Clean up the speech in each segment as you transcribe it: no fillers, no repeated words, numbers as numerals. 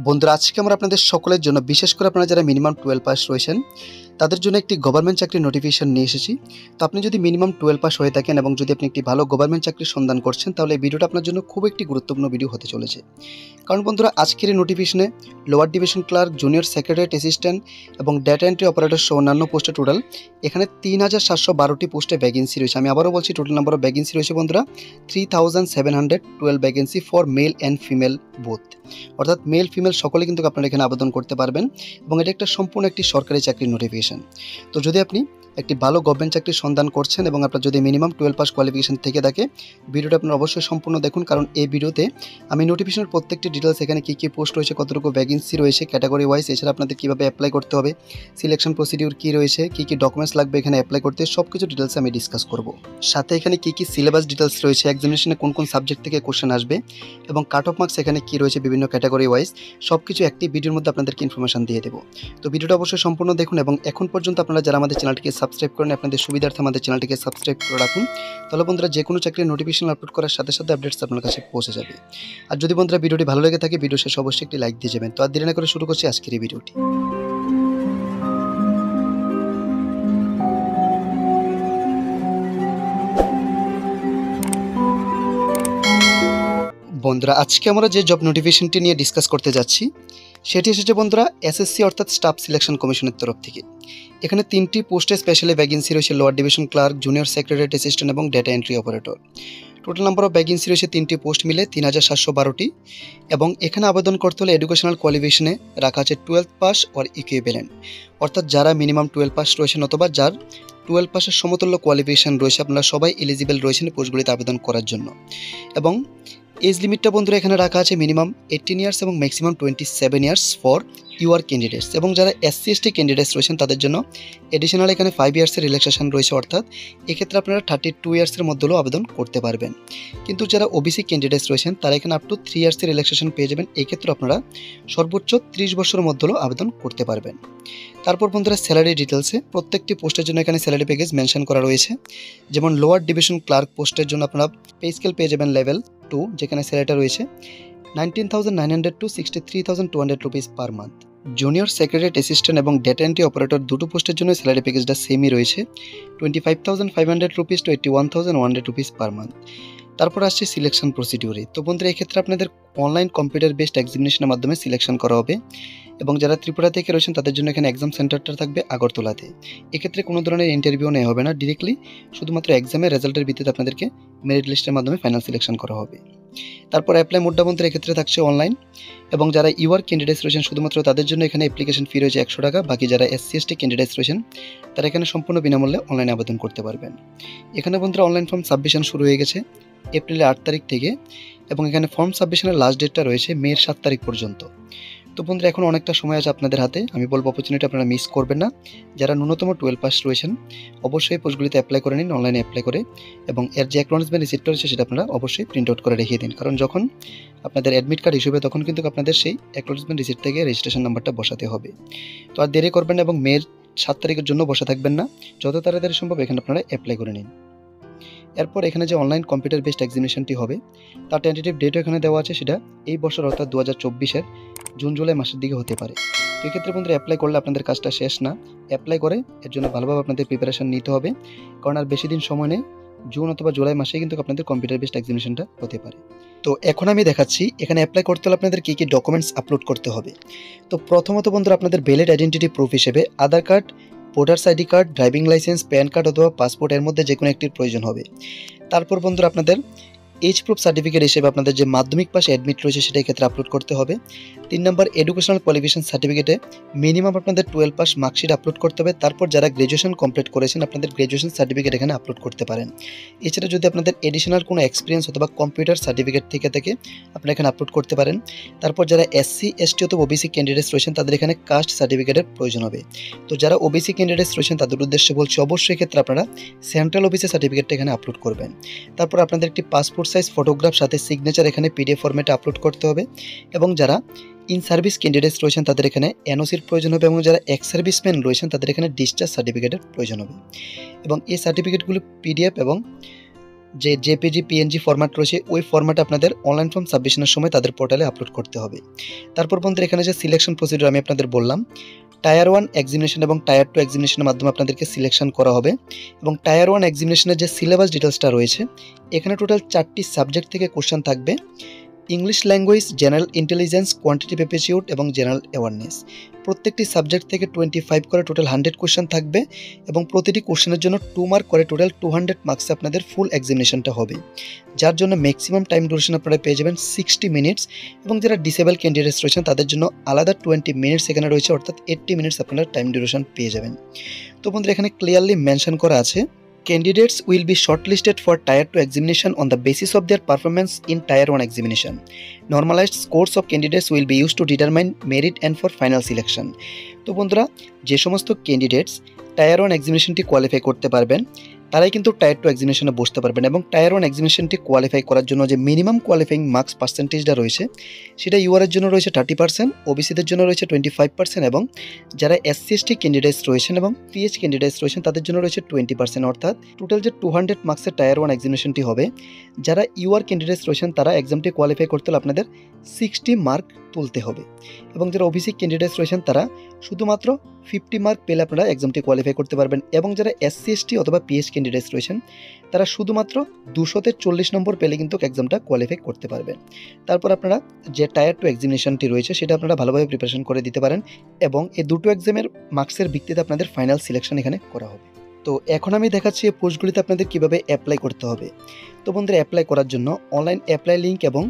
বন্ধুরা, আজকে আমরা আপনাদের সকলের জন্য, বিশেষ করে আপনারা যারা মিনিমাম 12 পাস রয়েছেন তাদের জন্য একটি গভর্নমেন্ট চাকরির নোটিফিকেশন নিয়ে এসেছি। তো আপনি যদি মিনিমাম 12 পাস হয়ে থাকেন এবং যদি আপনি একটি ভালো গভর্নমেন্ট চাকরির সন্ধান করছেন, তাহলে এই ভিডিওটা আপনার জন্য খুব একটি গুরুত্বপূর্ণ ভিডিও হতে চলেছে। কারণ বন্ধুরা, আজকের এই নোটিফিকেশনে lower division clerk, junior secretariat assistant এবং ডেটা এন্ট্রি অপারেটর সহ অন্যান্য পোস্টে টোটাল এখানে 3712টি পোস্টে ভ্যাকেন্সি রয়েছে। আমি আবারও বলছি, টোটাল নাম্বার অফ ভ্যাকেন্সি রয়েছে বন্ধুরা 3712 vacancy for male and female both. অর্থাৎ মেল ফিমেল সকলে কিন্তু আপনারা এখানে আবেদন করতে পারবেন এবং এটা একটা সম্পূর্ণ একটি সরকারি চাকরির নোটিফিকেশন। তো যদি আপনি একটি ভালো গভর্নমেন্ট চাকরির সন্ধান করছেন এবং আপনার যদি মিনিমাম 12 পাস কোয়ালিফিকেশন থেকে থাকে, ভিডিওটা আপনারা অবশ্যই সম্পূর্ণ দেখুন। কারণ এই ভিডিওতে আমি নোটিফিকেশনের প্রত্যেকটি ডিটেলস, এখানে কী কী পোস্ট রয়েছে, কতটুকু ভ্যাকেন্সি রয়েছে ক্যাটাগরি ওয়াইজ, এছাড়া আপনাদের কীভাবে অ্যাপ্লাই করতে হবে, সিলেকশন প্রসিডিউর কী রয়েছে, কী কী ডকুমেন্টস লাগবে এখানে অ্যাপ্লাই করতে, সব কিছু ডিটেলস আমি ডিসকাস করব। সাথে এখানে কী কী সিলেবাস ডিটেলস রয়েছে, এক্সামিনেশনে কোন কোন সাবজেক্ট থেকে কোশ্চেন আসবে এবং কাট অফ মার্কস এখানে কী রয়েছে বিভিন্ন ক্যাটাগরি ওয়াইজ, সব কিছু একটি ভিডিওর মধ্যে আপনাদেরকে ইনফরমেশন দিয়ে দেবো। তো ভিডিওটা অবশ্যই সম্পূর্ণ দেখুন এবং এখন পর্যন্ত আপনারা যারা আমাদের চ্যানেলটিকে সাবস্ক্রাইব করেন, আপনাদের সুবিধার্থে আমাদের চ্যানেলটিকে সাবস্ক্রাইব করে রাখুন। তাহলে বন্ধুরা, যে কোনো চাকরির নোটিফিকেশন আপলোড করার সাথে সাথে আপডেটস আপনার কাছে পৌঁছে যাবে। আর যদি বন্ধুরা ভিডিওটি ভালো লেগে থাকে, ভিডিও শেষে অবশ্যই একটি লাইক দিয়ে যাবেন। তো আর দেরি না করে শুরু করছি আজকের এই ভিডিওটি। বন্ধুরা, আজকে আমরা যে জব নোটিফিকেশনটি নিয়ে ডিসকাস করতে যাচ্ছি সেটি এসেছে বন্ধুরা এসএসসি অর্থাৎ স্টাফ সিলেকশন কমিশনের তরফ থেকে। এখানে 3টি পোস্টে স্পেশালি ভ্যাকেন্সি রয়েছে, lower division clerk, junior secretariat assistant এবং data entry operator. Total number of vacancy রয়েছে 3টি পোস্ট মিলে 3712টি এবং এখানে আবেদন করতে হলে এডুকেশনাল কোয়ালিফিকেশনে রাখা আছে 12 পাস অর ইকুইভ্যালেন্ট। অর্থাৎ যারা মিনিমাম 12 পাস রয়েছেন অথবা যার 12 পাসের সমতুল্য কোয়ালিফিকেশন রয়েছে, আপনারা সবাই এলিজিবল রয়েছেন পোস্টগুলিতে আবেদন করার জন্য। এবং এজ লিমিটটা বন্ধুরা এখানে রাখা আছে মিনিমাম 18 ইয়ার্স এবং maximum 27 years for your candidates. এবং যারা এসসি এসটি ক্যান্ডিডেটস রয়েছেন তাদের জন্য এডিশনাল এখানে 5 ইয়ার্সের রিল্যাক্সেশন রয়েছে, অর্থাৎ এক্ষেত্রে আপনারা 32 ইয়ার্সের মধ্যেও আবেদন করতে পারবেন। কিন্তু যারা ওবিসি ক্যান্ডিডেটস রয়েছেন তারা এখানে আপ টু 3 ইয়ার্সের রিল্যাক্সেশন পেয়ে যাবেন। এক্ষেত্রে আপনারা সর্বোচ্চ 30 বছরের মধ্যেও আবেদন করতে পারবেন। তারপর বন্ধুরা, স্যালারি ডিটেলসে প্রত্যেকটি পোস্টের জন্য এখানে স্যালারি প্যাকেজ মেনশন করা রয়েছে। যেমন লোয়ার ডিভিশন ক্লার্ক পোস্টের জন্য আপনারা পে স্কেল পেয়ে যাবেন লেভেল 2, যেখানে স্যালারিটা রয়েছে 19,900 to 63,200 rupees per month. Junior secretariat assistant এবং ডেটা এন্ট্রি অপারেটর দুটো পোস্টের জন্য স্যালারি প্যাকেজটা সেমই রয়েছে 25,500 rupees to 81,100 rupees per month. তারপর আসছে সিলেকশন প্রসিডিউরে। তো বন্ধুরা, এক্ষেত্রে আপনাদের অনলাইন কম্পিউটার বেসড এক্সামিনেশনের মাধ্যমে সিলেকশন করা হবে এবং যারা ত্রিপুরা থেকে রয়েছেন তাদের জন্য এখানে এক্সাম সেন্টারটা থাকবে আগরতলাতে। এক্ষেত্রে কোনো ধরনের ইন্টারভিউ নেওয়া হবে না, ডিরেক্টলি শুধুমাত্র এক্সামের রেজাল্টের ভিত্তিতে আপনাদেরকে মেরিট লিস্টের মাধ্যমে ফাইনাল সিলেকশন করা হবে। তারপর অ্যাপ্লাই মোডটা বন্ধুরা এক্ষেত্রে থাকছে অনলাইন এবং যারা ইউআর ক্যান্ডিডেটস রয়েছেন শুধুমাত্র তাদের জন্য এখানে অ্যাপ্লিকেশন ফি রয়েছে 100 টাকা। বাকি যারা এসসি এসটি ক্যান্ডিডেটস রয়েছেন তারা এখানে সম্পূর্ণ বিনামূল্যে অনলাইনে আবেদন করতে পারবেন। এখানে বন্ধুরা অনলাইন ফর্ম সাবমিশন শুরু হয়ে গেছে এপ্রিলের 8 তারিখ থেকে এবং এখানে ফর্ম সাবমিশনের লাস্ট ডেটটা রয়েছে মের 7 তারিখ পর্যন্ত। তো বন্ধুরা, এখন অনেকটা সময় আছে আপনাদের হাতে, আমি বলবো অপরচুনিটি আপনারা মিস করবেন না। যারা ন্যূনতম 12 পাস রয়েছেন অবশ্যই পোস্টগুলিতে অ্যাপ্লাই করে নিন, অনলাইনে অ্যাপ্লাই করে, এবং এর যে অ্যাকনোলেজমেন্ট রিসিপ্টটা রয়েছে সেটা আপনারা অবশ্যই প্রিন্ট আউট করে রেখে দিন। কারণ যখন আপনাদের অ্যাডমিট কার্ড ইস্যু হবে তখন কিন্তু আপনাদের সেই অ্যাকনোলেজমেন্ট রিসিপ্ট থেকে রেজিস্ট্রেশন নাম্বারটা বসাতে হবে। তো আর দেরি করবেন না এবং মের 7 তারিখের জন্য বসে থাকবেন না, যত তাড়াতাড়ি সম্ভব এখানে আপনারা অ্যাপ্লাই করে নিন। এরপর এখানে যে অনলাইন কম্পিউটার বেসড এক্সামিনেশনটি হবে তার টেন্টেটিভ ডেটও এখানে দেওয়া আছে, সেটা এই বছর অর্থাৎ 2024-এর জুন জুলাই মাসের দিকে হতে পারে। তো এক্ষেত্রে বন্ধুরা অ্যাপ্লাই করলে আপনাদের কাজটা শেষ না, অ্যাপ্লাই করে এর জন্য ভালোভাবে আপনাদের প্রিপারেশন নিতে হবে, কারণ আর বেশি দিন সময় নেই, জুন অথবা জুলাই মাসে কিন্তু আপনাদের কম্পিউটার বেসড এক্সামিনেশনটা হতে পারে। তো এখন আমি দেখাচ্ছি এখানে অ্যাপ্লাই করতে হলে আপনাদের কী কী ডকুমেন্টস আপলোড করতে হবে। তো প্রথমত বন্ধুরা, আপনাদের ভ্যালিড আইডেন্টিটি প্রুফ হিসেবে Aadhaar card, voters ID card, driving licence, PAN card অথবা পাসপোর্ট এর মধ্যে যে কোনো একটির প্রয়োজন হবে। তারপর বন্ধুরা, আপনাদের এজ প্রুফ সার্টিফিকেট হিসেবে আপনাদের যে মাধ্যমিক পাশে অ্যাডমিট রয়েছে সেটা ক্ষেত্রে আপলোড করতে হবে। 3 নম্বর, এডুকেশনাল কোয়ালিফিকেশন সার্টিফিকেটে মিনিমাম আপনাদের 12 পাস মার্কশিট আপলোড করতে হবে। তারপর যারা গ্র্যাজুয়েশন কমপ্লিট করেছেন আপনাদের গ্র্যাজুয়েশন সার্টিফিকেট এখানে আপলোড করতে পারেন। এছাড়া যদি আপনাদের এডিশনাল কোনো এক্সপিরিয়েন্স অথবা কম্পিউটার সার্টিফিকেট থেকে থাকে আপনারা এখানে আপলোড করতে পারেন। তারপর যারা এসসি এসটি অথবা ওবিসি ক্যান্ডিডেটস রয়েছেন তাদের এখানে কাস্ট সার্টিফিকেটের প্রয়োজন হবে। তো যারা ওবিসি ক্যান্ডিডেটস রয়েছেন তাদের উদ্দেশ্যে বলছি, অবশ্যই ক্ষেত্রে আপনারা সেন্ট্রাল অফিসের সার্টিফিকেটটা এখানে আপলোড করবেন। তারপর আপনাদের একটি পাসপোর্ট সাইজ ফটোগ্রাফ সাথে সিগনেচার এখানে পিডিএফ ফরম্যাটে আপলোড করতে হবে। এবং যারা ইন সার্ভিস ক্যান্ডিডেটস রয়েছেন তাদের এখানে এনওসির প্রয়োজন হবে এবং যারা এক্স সার্ভিসম্যান রয়েছেন তাদের এখানে ডিসচার্জ সার্টিফিকেটের প্রয়োজন হবে। এবং এই সার্টিফিকেটগুলো পিডিএফ এবং যে জেপিজি পিএনজি ফরম্যাট রয়েছে ওই ফরম্যাটে আপনাদের অনলাইন ফর্ম সাবমিশনের সময় তাদের পোর্টালে আপলোড করতে হবে। তারপর বন্ধুরা এখানে যে সিলেকশন প্রসিডিউর আমি আপনাদের বললাম, টায়ার 1 এক্সামিনেশন এবং টায়ার 2 এক্সামিনেশনের মাধ্যমে আপনাদেরকে সিলেকশন করা হবে এবং টায়ার 1 এক্সামিনেশনের যে সিলেবাস ডিটেলসটা রয়েছে এখানে টোটাল 4টি সাবজেক্ট থেকে কোশ্চেন থাকবে। English language, general intelligence, quantitative aptitude এবং জেনারেল অ্যাওয়ারনেস। প্রত্যেকটি সাবজেক্ট থেকে 25 করে টোটাল 100 কোশ্চেন থাকবে এবং প্রতিটি কোশ্চেনের জন্য 2 মার্ক করে টোটাল 200 মার্কসে আপনাদের ফুল এক্সামিনেশনটা হবে, যার জন্য ম্যাক্সিমাম টাইম ডিউরেশন আপনারা পেয়ে যাবেন 60 মিনিটস এবং যারা ডিসেবল ক্যান্ডিডেটস রয়েছেন তাদের জন্য আলাদা 20 মিনিটস এখানে রয়েছে, অর্থাৎ 80 মিনিটস আপনারা টাইম ডিউরেশন পেয়ে যাবেন। তো বন্ধুরা এখানে ক্লিয়ারলি মেনশন করা আছে, candidates will be shortlisted for Tier 2 examination on the basis of their performance in Tier 1 examination. Normalized scores of candidates will be used to determine merit and for final selection. তো বন্ধুরা যে সমস্ত candidates tyre 1 এক্সামিনেশনটি qualify করতে পারবেন তারাই কিন্তু tyre 2 এক্সামিনেশনে বসতে পারবেন এবং টায়ার 1 এক্সামিনেশনটি কোয়ালিফাই করার জন্য যে মিনিমাম কোয়ালিফাইং মার্কস পার্সেন্টেজটা রয়েছে সেটা ইউআরের জন্য রয়েছে 30%, ওবিসিদের জন্য রয়েছে 25% এবং যারা এসসি এসটি ক্যান্ডিডেটস রয়েছেন এবং পিএইচ ক্যান্ডিডেটস রয়েছেন তাদের জন্য রয়েছে 20%, অর্থাৎ টোটাল যে 200 মার্কসের টায়ার 1 এক্সামিনেশনটি হবে, যারা ইউআর ক্যান্ডিডেটস রয়েছেন তারা এক্সামটি কোয়ালিফাই করতে হলে আপনাদের 60 মার্ক তুলতে হবে এবং যারা ওবিসি ক্যান্ডিডেটস রয়েছেন তারা শুধুমাত্র 50 মার্ক পেলে আপনারা এক্সামটি কোয়ালিফাই করতে পারবেন এবং যারা এসসি এসটি অথবা পিএইচ ক্যান্ডিডেটস রয়েছেন তারা শুধুমাত্র 200তে 40 নম্বর পেলে কিন্তু এক্সামটা কোয়ালিফাই করতে পারবেন। তারপর আপনারা যে টায়ার 2 এক্সামিনেশনটি রয়েছে সেটা আপনারা ভালোভাবে প্রিপারেশন করে দিতে পারেন এবং এই দুটো এক্সামের মার্কসের ভিত্তিতে আপনাদের ফাইনাল সিলেকশন এখানে করা হবে। তো এখন আমি দেখাচ্ছি এই পোস্টগুলিতে আপনাদের কীভাবে অ্যাপ্লাই করতে হবে। তো বন্ধুরা অ্যাপ্লাই করার জন্য অনলাইন অ্যাপ্লাই লিঙ্ক এবং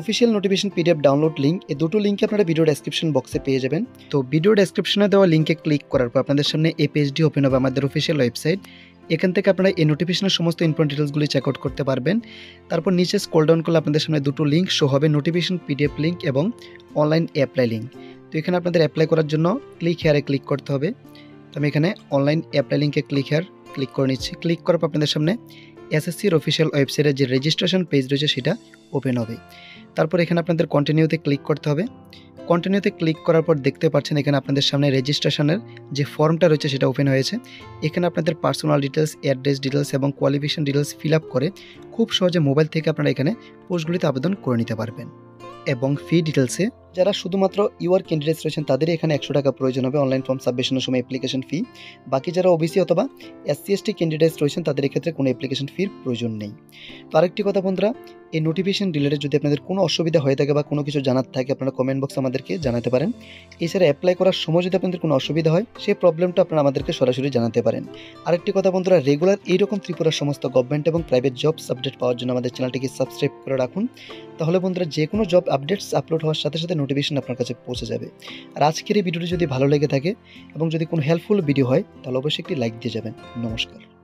official notification PDF download link এই দুটো লিঙ্কে আপনারা ভিডিও ডেসক্রিপশন বক্সে পেয়ে যাবেন। তো ভিডিও ডেসক্রিপশনে দেওয়া লিঙ্কে ক্লিক করার পর আপনাদের সামনে এই পেজটি ওপেন হবে, আমাদের অফিসিয়াল ওয়েবসাইট। এখান থেকে আপনারা এই নোটিফিকেশনের সমস্ত ইম্পর্টেন্ট ডিটেলসগুলি চেক আউট করতে পারবেন। তারপর নিচে স্ক্রল ডাউন করলে আপনাদের সামনে দুটো লিঙ্ক শো হবে, নোটিফিকেশন পিডিএফ লিঙ্ক এবং অনলাইন অ্যাপ্লাই লিঙ্ক। তো এখানে আপনাদের অ্যাপ্লাই করার জন্য ক্লিক হেয়ারে ক্লিক করতে হবে। তো আমি এখানে অনলাইন অ্যাপ্লাই লিঙ্কে ক্লিক করে নিচ্ছি। ক্লিক করার পর আপনাদের সামনে এসএসসির অফিসিয়াল ওয়েবসাইটের যে রেজিস্ট্রেশন পেজ রয়েছে সেটা ওপেন হবে। তারপর এখানে আপনাদের কন্টিনিউতে ক্লিক করতে হবে। কন্টিনিউতে ক্লিক করার পর দেখতে পাচ্ছেন এখানে আপনাদের সামনে রেজিস্ট্রেশনের যে ফর্মটা রয়েছে সেটা ওপেন হয়েছে। এখানে আপনাদের পার্সোনাল ডিটেলস, অ্যাড্রেস ডিটেলস এবং কোয়ালিফিকেশন ডিটেলস ফিল আপ করে খুব সহজে মোবাইল থেকে আপনারা এখানে পোস্টগুলিতে আবেদন করে নিতে পারবেন। এবং ফি ডিটেলসে যারা শুধুমাত্র ইউআর ক্যান্ডিডেটস রয়েছেন তাদেরই এখানে 100 টাকা প্রয়োজন হবে অনলাইন ফর্ম সাবমিশনের সময় অ্যাপ্লিকেশন ফি। বাকি যারা ওবিসি অথবা এসসি এসটি ক্যান্ডিডেটস রয়েছেন তাদের এক্ষেত্রে কোনো অ্যাপ্লিকেশন ফির প্রয়োজন নেই। তো আরেকটি কথা বন্ধুরা, এই নোটিফিকেশন রিলেটেড যদি আপনাদের কোনো অসুবিধা হয়ে থাকে বা কোনো কিছু জানার থাকে আপনারা কমেন্ট বক্সে আমাদেরকে জানাতে পারেন। এছাড়া অ্যাপ্লাই করার সময় যদি আপনাদের কোনো অসুবিধা হয় সেই প্রবলেমটা আপনারা আমাদেরকে সরাসরি জানাতে পারেন। আরেকটি কথা বন্ধুরা, রেগুলার এইরকম ত্রিপুরার সমস্ত গভর্নমেন্ট এবং প্রাইভেট জবস আপডেট পাওয়ার জন্য আমাদের চ্যানেলটিকে সাবস্ক্রাইব করে রাখুন। তাহলে বন্ধুরা যে কোনো জব আপডেটস আপলোড হওয়ার সাথে সাথে নোটিফিকেশন আপনার কাছে পৌঁছে যাবে। আর আজকের এই ভিডিওটি যদি ভালো লেগে থাকে এবং যদি কোনো হেল্পফুল ভিডিও হয় তাহলে অবশ্যই একটি লাইক দিয়ে যাবেন। নমস্কার।